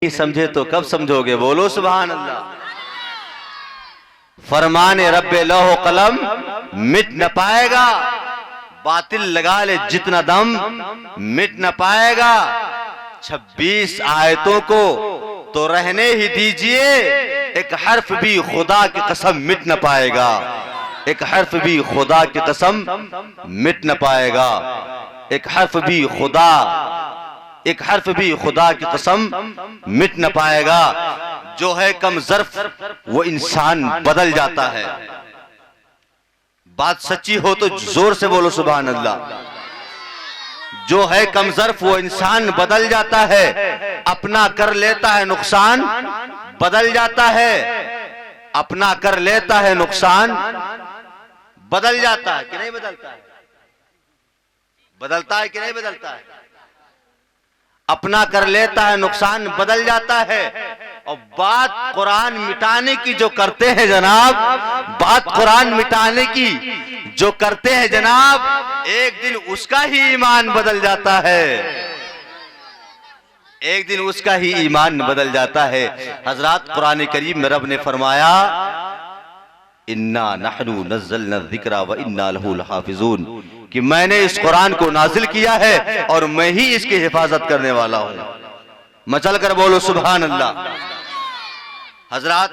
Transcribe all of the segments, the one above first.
नहीं समझे तो कब समझोगे? बोलो सुभान अल्लाह। फरमाने रब्बे लौह कलम मिट न पाएगा, बातिल लगा ले जितना दम मिट न पाएगा। 26 आयतों को तो रहने ही दीजिए, एक हर्फ भी खुदा की कसम मिट न पाएगा, एक हर्फ भी खुदा की कसम मिट न पाएगा। एक हर्फ भी खुदा, एक हर्फ भी खुदा की कसम मिट न पाएगा। जो है कम ज़र्फ वो इंसान बदल जाता है। बात सच्ची हो तो जोर से बोलो सुभान अल्लाह। जो है कम ज़र्फ वो इंसान बदल जाता है, अपना कर लेता है नुकसान बदल जाता है, अपना कर लेता है नुकसान बदल जाता है कि नहीं बदलता है? बदलता है कि नहीं बदलता है? अपना कर लेता है नुकसान बदल जाता है। और बात कुरान मिटाने की जो करते हैं जनाब, बात कुरान मिटाने की जो करते हैं जनाब, एक दिन उसका ही ईमान बदल जाता है, एक दिन उसका ही ईमान बदल जाता है। हजरात कुरान करीम में रब ने फरमाया इन्ना नहनु नज़्ज़लना ज़िक्रा व इन्ना लहू लहाफ़िज़ून, कि मैंने इस कुरान को नाजिल किया है और मैं ही इसकी हिफाजत करने वाला हूं। मचल कर बोलो सुभान अल्लाह। हजरात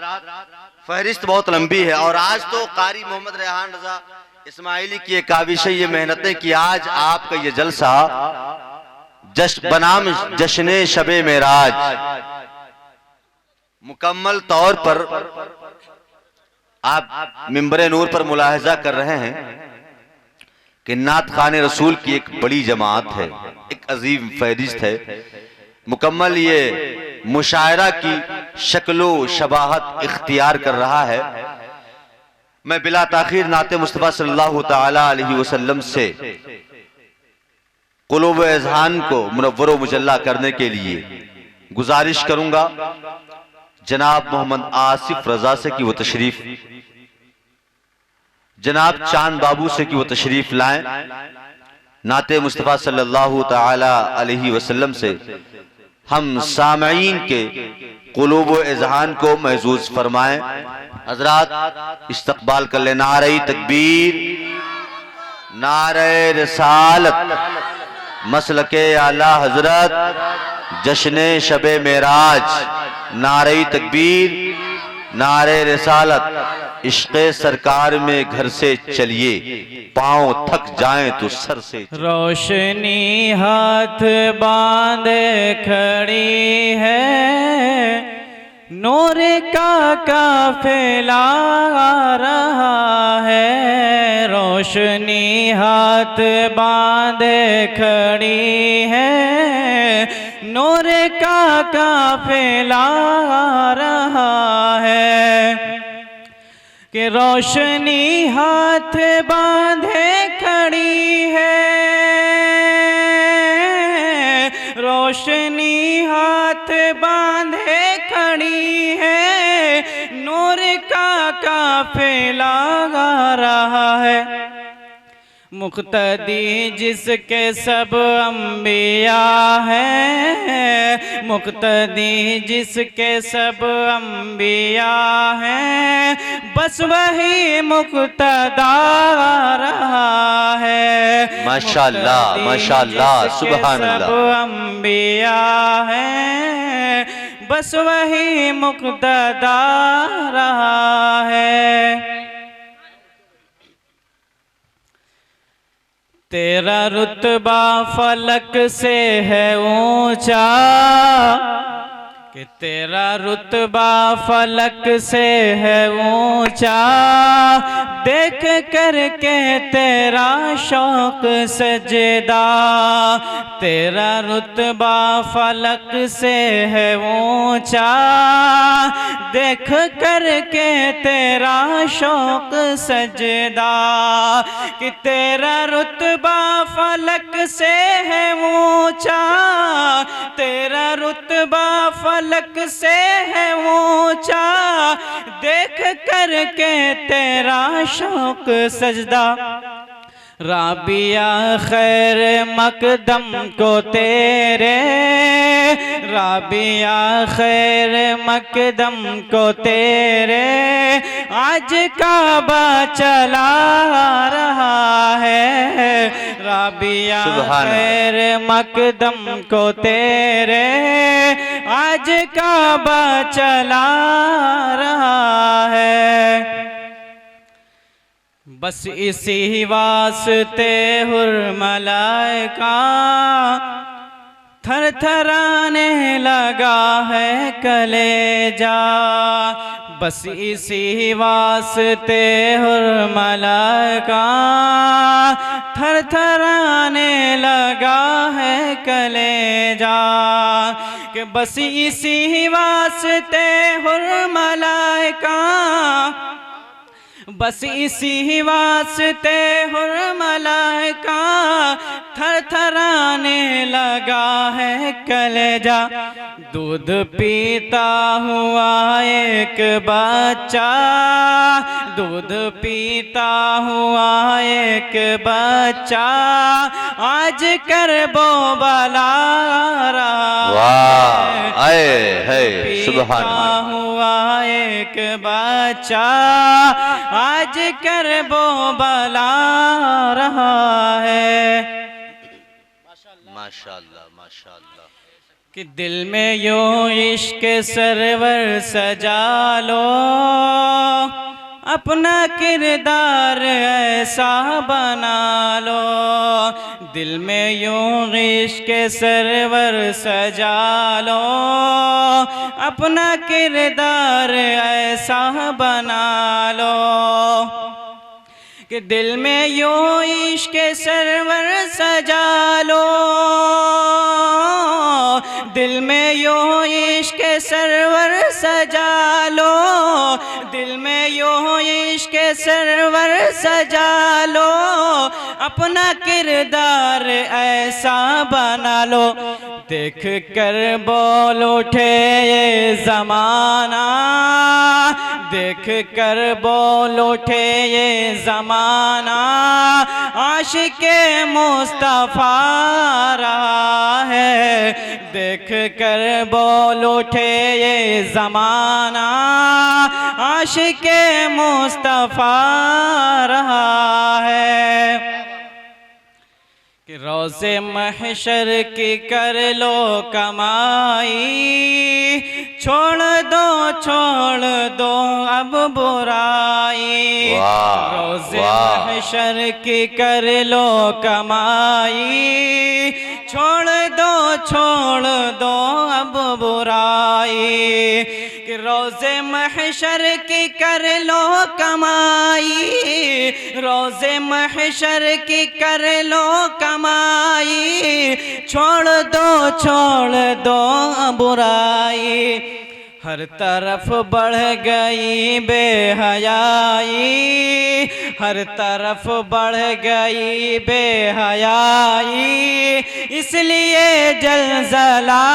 फहरिस्त बहुत लंबी है और आज तो कारी मोहम्मद रेहान रजा इस्माइली की एक काविश ये मेहनतें कि आज आपका ये जलसा बनाम जश्न शबे मेराज मुकम्मल तौर पर आप मिंबर नूर पर मुलाहजा कर रहे हैं कि नात खाने रसूल की एक बड़ी जमात है, एक अजीम फहरिस्त है। मुकम्मल ये मुशायरा की शक्लो शबाहत इख्तियार कर रहा है। मैं बिला ताखीर नाते मुस्तफ़ा सल्लल्लाहु ताला अलैहि वसल्लम से क़ुलूब अज़हान को मुनव्वर व मुजल्ला करने के लिए गुजारिश करूंगा जनाब मोहम्मद आसिफ रजा से कि वो तशरीफ, जनाब चांद बाबू से कि वो तशरीफ लाएं, नाते मुस्तफ़ा सल्लल्लाहु ताला अलैहि वसल्लम से हम सामईन के क़ुलूब अज़हान को महजूज फरमाएं। हजरात इस्तक़बाल कर ले नारे तकबीर, नारे रिसालत, मसलके आला हजरत, जश्न शबे मेराज, नारे तकबीर, नारे रिसालत, इश्क़े सरकार में घर से चलिए, पांव थक जाएं तो सर से। रोशनी हाथ बांधे खड़ी है, नूर का काफिला आ रहा है। रोशनी हाथ बांधे खड़ी है, नूर का काफिला आ रहा है। कि रोशनी हाथ बांधे खड़ी है, रोशनी हाथ बांधे खड़ी है, नूर का काफिला आ रहा है। मुक्तदी जिसके सब अंबिया हैं, मुक्तदी जिसके सब अंबिया हैं, बस वही मुक्तदा रहा है। माशाअल्लाह माशाअल्लाह सुभान अल्लाह। सब अंबिया हैं, बस वही मुक्तदा रहा है। तेरा रुतबा फलक से है ऊंचा, कि तेरा रुतबा फलक से है ऊंचा, देख करके तेरा शौक सजदा। तेरा रुतबा फलक से है ऊंचा, देख करके तेरा शौक सजदा। कि तेरा रुतबा फलक से है ऊंचा, तेरा रुतबा फलक से है ऊंचा, देख करके तेरा शौक सजदा। राबिया खैर मकदम को तेरे, राबिया खैर मकदम को तेरे, आज काबा चला रहा है। राबिया खैर मकदम को तेरे, आज काबा चला रहा है। बस इसी वास्ते हुर्मलाइका थर थराने लगा है कलेजा। बस इसी वास्ते हुर्मलाइका थर थराने लगा है कलेजा। कि बस इसी वास्ते हुर्मलाइका, बस इसी वास्ते हुर्मलाइका थर थराने लगा है कलेजा। दूध पीता हुआ एक बच्चा, दूध पीता हुआ एक बच्चा, आज करबो बला रहा है। पीता हुआ एक बच्चा, आज करबो बला रहा है। माशाअल्लाह माशाअल्लाह। कि दिल में यूं इश्क सरवर सजा लो, अपना किरदार ऐसा बना लो। दिल में यूं इश्क सरवर सजा लो, अपना किरदार ऐसा बना लो। कि दिल में यूं इश्क सरवर सजा लो, दिल में यूं इश्क सरवर सजा लो, दिल में यूं इश्क सरवर सजा लो, अपना किरदार ऐसा बना लो। देख कर बोल उठे ये ज़माना, देख कर बोल उठे ये ज़माना, आशिके मुस्तफ़ा रहा है। देख कर बोल उठे ये ज़माना, आशिके मुस्तफ़ा रहा है। कि रोज़े महशर की कर लो कमाई, छोड़ दो अब बुराई। रोज़े महशर की कर लो कमाई, छोड़ दो अब बुराई। कि रोज़े महशर की कर लो कमाई, रोज़े महशर की कर लो कमाई, छोड़ दो बुराई। हर तरफ बढ़ गई बेहयाई, हर तरफ बढ़ गई बेहयाई, इसलिए जलजला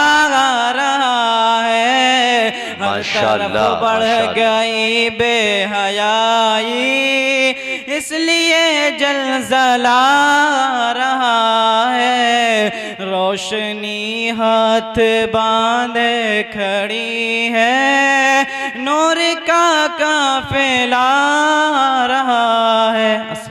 रहा है। हर तरफ बढ़ गई बेहयाई, इसलिए जलजला रहा है। रोशनी हाथ बांधे खड़ी है, नूर का काफिला रहा है।